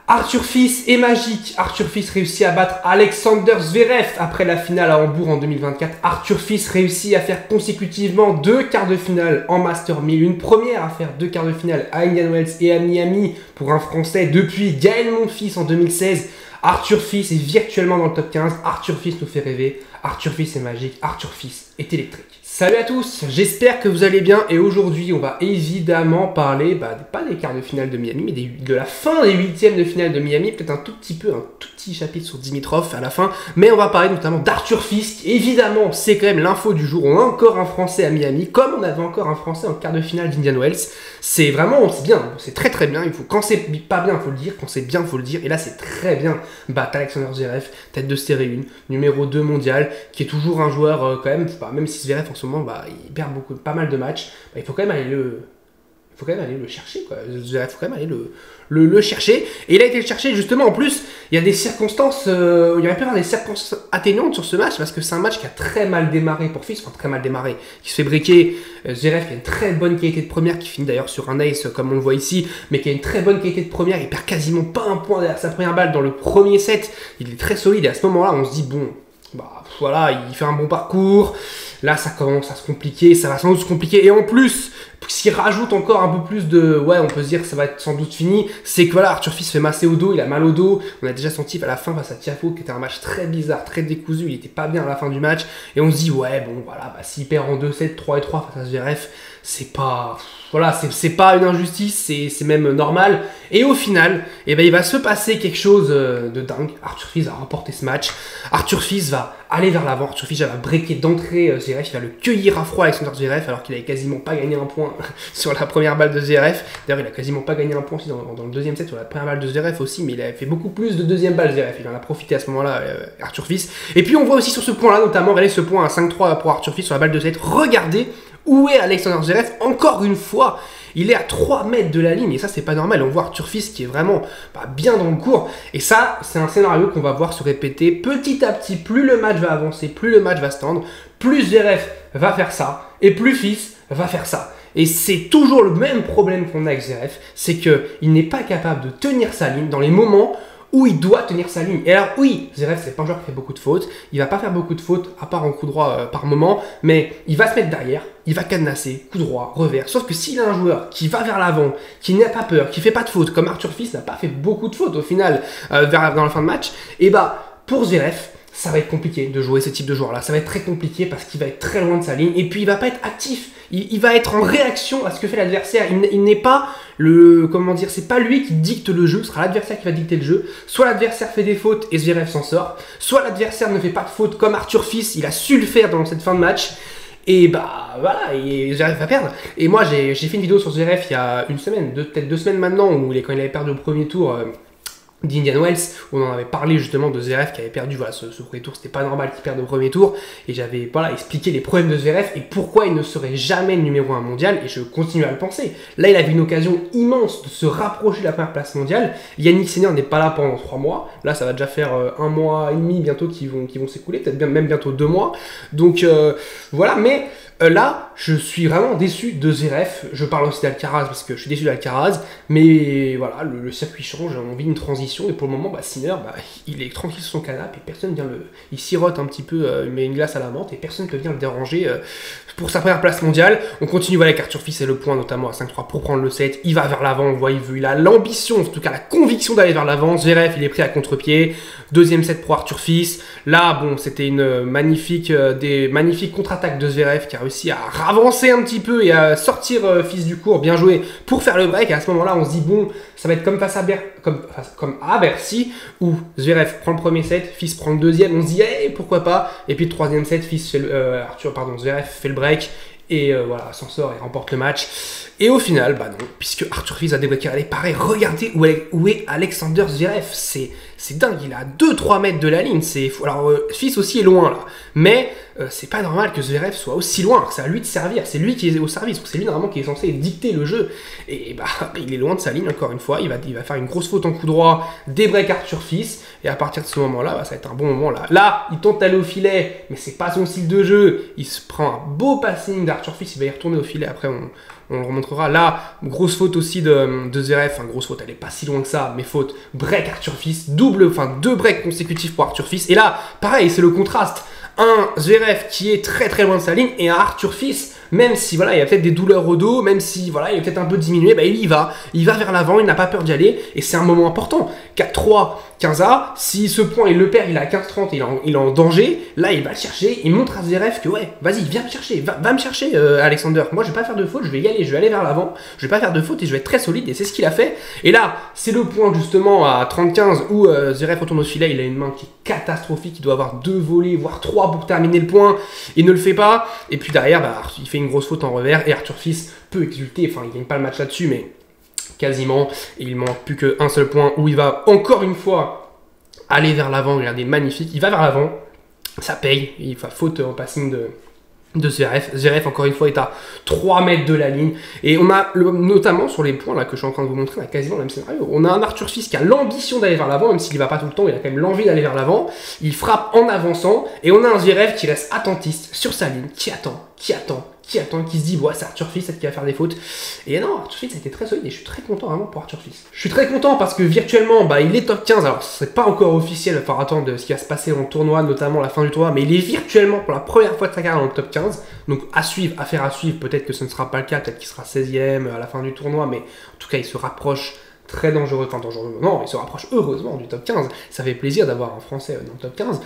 Arthur Fils est magique. Arthur Fils réussit à battre Alexander Zverev après la finale à Hambourg en 2024. Arthur Fils réussit à faire consécutivement 2 quarts de finale en Master 1000. Une première à faire 2 quarts de finale à Indian Wells et à Miami pour un Français depuis Gaël Monfils en 2016. Arthur Fils est virtuellement dans le top 15. Arthur Fils nous fait rêver. Arthur Fils est magique. Arthur Fils est électrique. Salut à tous, j'espère que vous allez bien et aujourd'hui on va évidemment parler, pas des quarts de finale de Miami, mais de la fin des huitièmes de finale de Miami, peut-être un tout petit chapitre sur Dimitrov à la fin, mais on va parler notamment d'Arthur Fils, qui évidemment c'est quand même l'info du jour, on a encore un Français à Miami, comme on avait encore un Français en quart de finale d'Indian Wells, c'est vraiment, c'est bien, c'est très bien, quand c'est pas bien il faut le dire, quand c'est bien il faut le dire, et là c'est très bien, Alexander Zverev, tête de série 1, numéro 2 mondial, qui est toujours un joueur quand même, même si Zverev en ce moment, il perd pas mal de matchs, il faut quand même aller le chercher, quoi. Il faut quand même aller le chercher, et il a été le chercher justement. En plus il y a des circonstances, il y aurait pu y avoir des circonstances atténuantes sur ce match, parce que c'est un match qui a très mal démarré pour Fils, très mal démarré, qui se fait breaker. Zverev qui a une très bonne qualité de première, qui finit d'ailleurs sur un ace comme on le voit ici, mais qui a une très bonne qualité de première, il perd quasiment pas un point derrière sa première balle dans le premier set, il est très solide, et à ce moment là on se dit bon, voilà, il fait un bon parcours. Là, ça commence à se compliquer, ça va sans doute se compliquer. Et en plus, s'il rajoute encore un peu plus de... Ouais, on peut se dire que ça va être sans doute fini. C'est que voilà, Arthur Fils fait masser au dos, il a mal au dos. On a déjà senti à la fin face à Tiafoe, qui était un match très bizarre, très décousu. Il était pas bien à la fin du match. Et on se dit, ouais, bon, voilà, s'il perd en 2-7, 3-3 face à Zverev, c'est pas... Voilà, c'est pas une injustice, c'est même normal. Et au final, il va se passer quelque chose de dingue. Arthur Fils va remporter ce match. Arthur Fils va aller vers l'avant. Arthur Fils va breaker d'entrée Zverev. Il va le cueillir à froid Alexander Zverev, alors qu'il avait quasiment pas gagné un point sur la première balle de Zverev. D'ailleurs, il a quasiment pas gagné un point aussi dans le deuxième set sur la première balle de Zverev aussi, mais il avait fait beaucoup plus de deuxième balle Zverev. Il en a profité à ce moment-là, Arthur Fils. Et puis on voit aussi sur ce point-là, notamment, regardez ce point à 5-3 pour Arthur Fils sur la balle de 7. Regardez où est Alexander Zverev, encore une fois. Il est à 3 mètres de la ligne, et ça c'est pas normal. On voit Arthur Fils qui est vraiment bien dans le cours, et ça c'est un scénario qu'on va voir se répéter petit à petit. Plus le match va avancer, plus le match va se tendre, plus Zverev va faire ça, et plus Fils va faire ça. Et c'est toujours le même problème qu'on a avec Zverev, c'est qu'il n'est pas capable de tenir sa ligne dans les moments où il doit tenir sa ligne. Et alors oui, Zverev c'est pas un joueur qui fait beaucoup de fautes, il va pas faire beaucoup de fautes à part en coup droit par moment, mais il va se mettre derrière, il va cadenasser, coup droit, revers. Sauf que s'il a un joueur qui va vers l'avant, qui n'a pas peur, qui fait pas de fautes, comme Arthur Fils n'a pas fait beaucoup de fautes au final dans la fin de match, et pour Zverev, ça va être compliqué de jouer ce type de joueur-là. Ça va être très compliqué parce qu'il va être très loin de sa ligne, et puis il va pas être actif. Il va être en réaction à ce que fait l'adversaire. Il n'est pas c'est pas lui qui dicte le jeu, ce sera l'adversaire qui va dicter le jeu. Soit l'adversaire fait des fautes et Zverev s'en sort, soit l'adversaire ne fait pas de fautes comme Arthur Fils, il a su le faire dans cette fin de match. Et voilà, et Zverev va perdre. Et moi j'ai fait une vidéo sur Zverev il y a une semaine, peut-être 2 semaines maintenant, quand il avait perdu au premier tour d'Indian Wells, où on en avait parlé justement de Zverev qui avait perdu ce premier tour. C'était pas normal qu'il perde au premier tour, et j'avais expliqué les problèmes de Zverev et pourquoi il ne serait jamais le numéro 1 mondial, et je continue à le penser. Là il avait une occasion immense de se rapprocher de la première place mondiale. Yannick Sinner n'est pas là pendant 3 mois, là ça va déjà faire 1 mois et demi bientôt qui vont s'écouler, peut-être même bientôt 2 mois, donc voilà. Mais là, je suis vraiment déçu de Zverev. Je parle aussi d'Alcaraz parce que je suis déçu d'Alcaraz. Mais voilà, le circuit change, on vit une transition. Et pour le moment, Sinner, il est tranquille sur son canapé. Et personne vient il sirote un petit peu, il met une glace à la menthe. Et personne ne vient le déranger pour sa première place mondiale. On continue avec Arthur Fils et le point, notamment à 5-3 pour prendre le set. Il va vers l'avant, on voit, il a l'ambition, en tout cas la conviction d'aller vers l'avant. Zverev, il est pris à contre-pied. Deuxième set pour Arthur Fils. Là, c'était une magnifique contre-attaque de Zverev qui a réussi à ravancer un petit peu et à sortir Fils du court, bien joué, pour faire le break. Et à ce moment-là, on se dit bon, ça va être comme comme à Bercy, où Zverev prend le premier set, Fils prend le deuxième, on se dit hey, pourquoi pas. Et puis le troisième set, Zverev fait le break et voilà, s'en sort et remporte le match. Et au final, non, puisque Arthur Fils a débloqué. Allez, pareil, regardez où est Alexander Zverev. C'est dingue, il est à 2-3 mètres de la ligne. Alors, Fils aussi est loin là. Mais c'est pas normal que Zverev soit aussi loin. C'est à lui de servir. C'est lui qui est au service. C'est lui normalement qui est censé dicter le jeu. Et il est loin de sa ligne encore une fois. Il va faire une grosse faute en coup droit, débreak Arthur Fils. Et à partir de ce moment-là, ça va être un bon moment là. Là, il tente d'aller au filet, mais c'est pas son style de jeu. Il se prend un beau passing d'Arthur Fils. Il va y retourner au filet. Après, on le remontrera. Là, grosse faute aussi de Zverev, enfin grosse faute, elle est pas si loin que ça, mais faute, break Arthur Fils, deux breaks consécutifs pour Arthur Fils. Et là, pareil, c'est le contraste. Un Zverev qui est très très loin de sa ligne et un Arthur Fils, même si voilà, il a peut-être des douleurs au dos, même si voilà, il est peut-être un peu diminué, bah, il y va vers l'avant, il n'a pas peur d'y aller et c'est un moment important. 4-3, 15A, si ce point il le perd, il est à 15-30, il est en danger, là il va le chercher, il montre à Zverev que ouais, vas-y, viens me chercher, va me chercher Alexander, moi je vais pas faire de faute, je vais y aller, je vais aller vers l'avant, je vais pas faire de faute et je vais être très solide et c'est ce qu'il a fait. Et là, c'est le point justement à 30-15 où Zverev retourne au filet, il a une main qui est catastrophique, il doit avoir 2 volets, voire 3 pour terminer le point, il ne le fait pas, et puis derrière, bah, il fait une grosse faute en revers et Arthur Fils peut exulter, enfin il gagne pas le match là-dessus, mais quasiment, et il manque plus qu'un seul point où il va encore une fois aller vers l'avant. Regardez, magnifique, il va vers l'avant, ça paye, il fait faute en passing de Zverev. Zverev, encore une fois, est à 3 mètres de la ligne. Et on a, notamment sur les points là que je suis en train de vous montrer, on a quasiment le même scénario. On a un Arthur Fils qui a l'ambition d'aller vers l'avant, même s'il ne va pas tout le temps, il a quand même l'envie d'aller vers l'avant. Il frappe en avançant. Et on a un Zverev qui reste attentiste sur sa ligne, qui attend, qui se dit, ouais, c'est Arthur Fils qui va faire des fautes. Et non, Arthur Fils a été très solide et je suis très content vraiment pour Arthur Fils. Je suis très content parce que virtuellement, bah, il est top 15. Alors, ce n'est pas encore officiel, il va falloir attendre de ce qui va se passer en tournoi, notamment la fin du tournoi, mais il est virtuellement pour la première fois de sa carrière dans le top 15. Donc, affaire à suivre. Peut-être que ce ne sera pas le cas, peut-être qu'il sera 16e à la fin du tournoi, mais en tout cas, il se rapproche. Très dangereux, non, il se rapproche heureusement du top 15. Ça fait plaisir d'avoir un Français dans le top 15.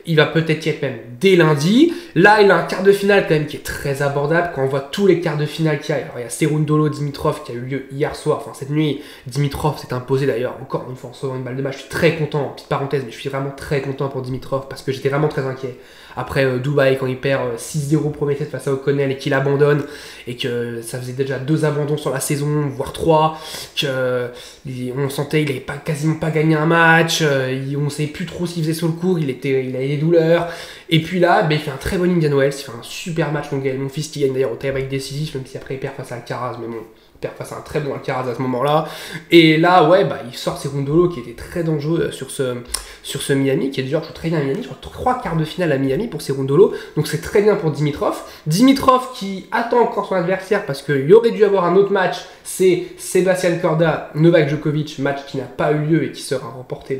Il va peut-être y être même dès lundi. Là, il a un quart de finale quand même qui est très abordable. Quand on voit tous les quarts de finale qu'il y a, alors, il y a Cerundolo Dimitrov qui a eu lieu hier soir, enfin cette nuit. Dimitrov s'est imposé d'ailleurs encore une fois en sauvant une balle de match. Je suis très content, petite parenthèse, mais je suis vraiment très content pour Dimitrov parce que j'étais vraiment très inquiet. Après Dubaï, quand il perd 6-0 premier set face à O'Connell et qu'il abandonne, et que ça faisait déjà 2 abandons sur la saison, voire 3, on sentait qu'il n'avait quasiment pas gagné un match, on ne savait plus trop ce qu'il faisait sur le court, il avait des douleurs. Et puis là, il fait un très bon Indian Wells, il fait un super match, mon fils qui gagne d'ailleurs au tie-break décisif, même si après il perd face à Alcaraz, mais bon, il perd face à un très bon Alcaraz à ce moment-là. Et là, ouais, il sort Cerundolo qui était très dangereux sur ce Miami, qui est déjà joue très bien à Miami, je crois 3 quarts de finale à Miami pour Cerundolo, donc c'est très bien pour Dimitrov. Dimitrov qui attend encore son adversaire parce qu'il aurait dû avoir un autre match, c'est Sebastian Korda, Novak Djokovic, match qui n'a pas eu lieu et qui sera remporté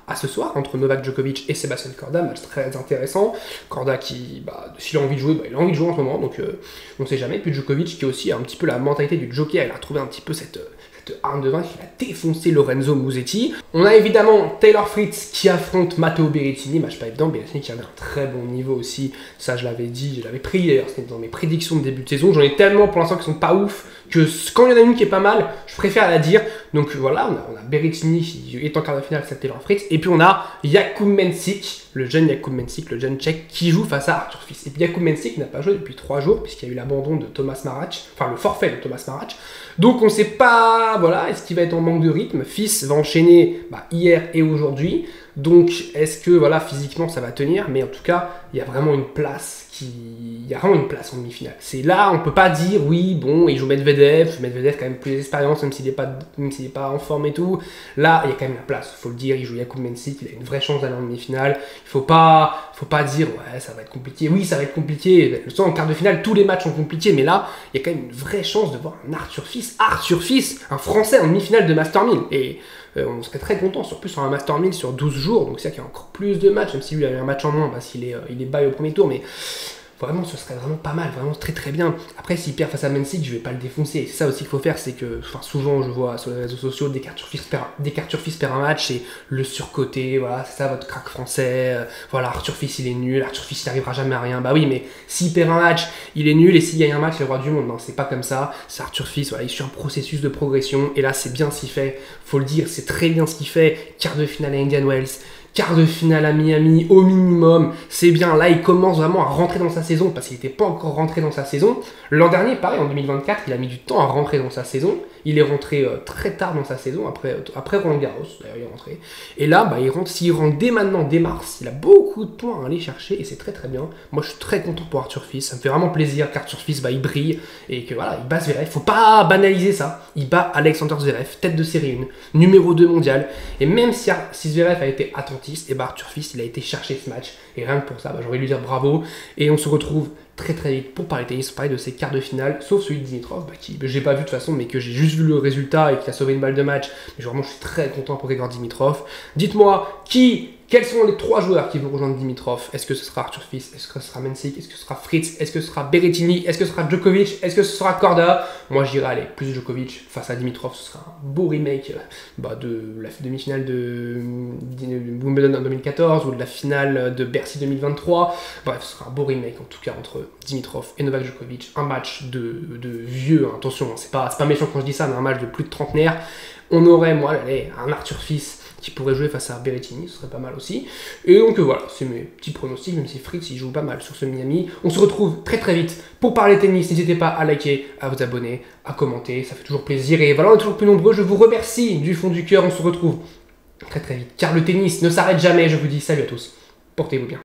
à ce soir entre Novak Djokovic et Sebastian Korda, match très intéressant. Korda qui, s'il a envie de jouer, il a envie de jouer en ce moment, donc on ne sait jamais. Puis Djokovic qui a aussi un petit peu la mentalité du joker, il a retrouvé un petit peu cette arme de vaincre, il a défoncé Lorenzo Musetti. On a évidemment Taylor Fritz qui affronte Matteo Berrettini, match pas évident, Berrettini qui avait un très bon niveau aussi, ça je l'avais dit, je l'avais pris d'ailleurs, c'était dans mes prédictions de début de saison, j'en ai tellement pour l'instant qui sont pas ouf, que quand il y en a une qui est pas mal, je préfère la dire. Donc voilà, on a Berrettini qui est en quart de finale, c'est Taylor Fritz, et puis on a Jakub Mensik, le jeune tchèque, qui joue face à Arthur Fils. Et puis Jakub Mensik n'a pas joué depuis 3 jours, puisqu'il y a eu l'abandon de Thomas Marach, enfin le forfait de Thomas Marach. Donc on ne sait pas, voilà, est-ce qu'il va être en manque de rythme. Fils va enchaîner hier et aujourd'hui. Donc est-ce que voilà, physiquement ça va tenir? Mais en tout cas, il y a vraiment une place en demi-finale. C'est là, on peut pas dire oui, bon, il joue Medvedev quand même plus d'expérience, même s'il n'est pas en forme et tout. Là, il y a quand même la place, faut le dire, il joue Jakub Mensik, il a une vraie chance d'aller en demi-finale. Il faut pas dire ouais, ça va être compliqué. Oui, ça va être compliqué. Le temps en quart de finale, tous les matchs sont compliqués, mais là, il y a quand même une vraie chance de voir un Arthur Fils, un Français en demi-finale de Master 1000. Et on serait très content, surtout sur un Master 1000 sur 12 jours, donc c'est qu'il y a encore plus de matchs, même si lui a eu un match en moins parce qu'il est bye au premier tour, mais vraiment ce serait vraiment pas mal, vraiment très très bien. Après s'il perd face à Mensik, je vais pas le défoncer, c'est ça aussi qu'il faut faire, c'est que souvent je vois sur les réseaux sociaux dès qu'Arthur Fils perd un match, c'est le surcoté, voilà, c'est ça votre crack français, voilà, Arthur Fils il est nul, Arthur Fils il n'arrivera jamais à rien, bah oui, mais s'il perd un match, il est nul, et s'il gagne un match, il est le roi du monde. Non, c'est pas comme ça, c'est Arthur Fils, voilà, il suit un processus de progression, et là c'est bien ce qu'il fait, faut le dire, c'est très bien ce qu'il fait. Quart de finale à Indian Wells, quart de finale à Miami au minimum, c'est bien. Là il commence vraiment à rentrer dans sa saison parce qu'il n'était pas encore rentré dans sa saison. L'an dernier, pareil, en 2024, il a mis du temps à rentrer dans sa saison. Il est rentré très tard dans sa saison, après Roland Garros, d'ailleurs il est rentré. Et là, s'il rentre dès maintenant, dès mars, il a beaucoup de points à aller chercher et c'est très très bien. Moi je suis très content pour Arthur Fils, ça me fait vraiment plaisir qu'Arthur Fils il brille et que voilà, il bat Zverev. Faut pas banaliser ça, il bat Alexander Zverev, tête de série 1, numéro 2 mondial. Et même si Zverev a été attentif, Curtis, et bah Arthur Fils, il a été chercher ce match. Et rien que pour ça, bah, j'ai envie de lui dire bravo. Et on se retrouve très vite pour parler tennis, parler de ces quarts de finale, sauf celui de Dimitrov, qui j'ai pas vu de toute façon, mais que j'ai juste vu le résultat et qui a sauvé une balle de match. Mais vraiment, je suis très content pour Grigor Dimitrov. Dites-moi, quels sont les 3 joueurs qui vont rejoindre Dimitrov? Est-ce que ce sera Arthur Fils? Est-ce que ce sera Mensik? Est-ce que ce sera Fritz? Est-ce que ce sera Berrettini? Est-ce que ce sera Djokovic? Est-ce que ce sera Korda? Moi, j'irai aller plus Djokovic face à Dimitrov. Ce sera un beau remake de la demi-finale de Wimbledon en 2014 ou de la finale de Bercy 2023. Bref, ce sera un beau remake en tout cas entre Dimitrov et Novak Djokovic. Un match de vieux, hein, attention, c'est pas méchant quand je dis ça, mais un match de plus de trentenaire. On aurait, moi, un Arthur Fils qui pourrait jouer face à Berrettini, ce serait pas mal aussi. Et donc voilà, c'est mes petits pronostics, même si Fritz il joue pas mal sur ce Miami. On se retrouve très vite pour parler tennis. N'hésitez pas à liker, à vous abonner, à commenter, ça fait toujours plaisir. Et voilà, on est toujours plus nombreux, je vous remercie du fond du cœur. On se retrouve très vite, car le tennis ne s'arrête jamais. Je vous dis salut à tous, portez-vous bien.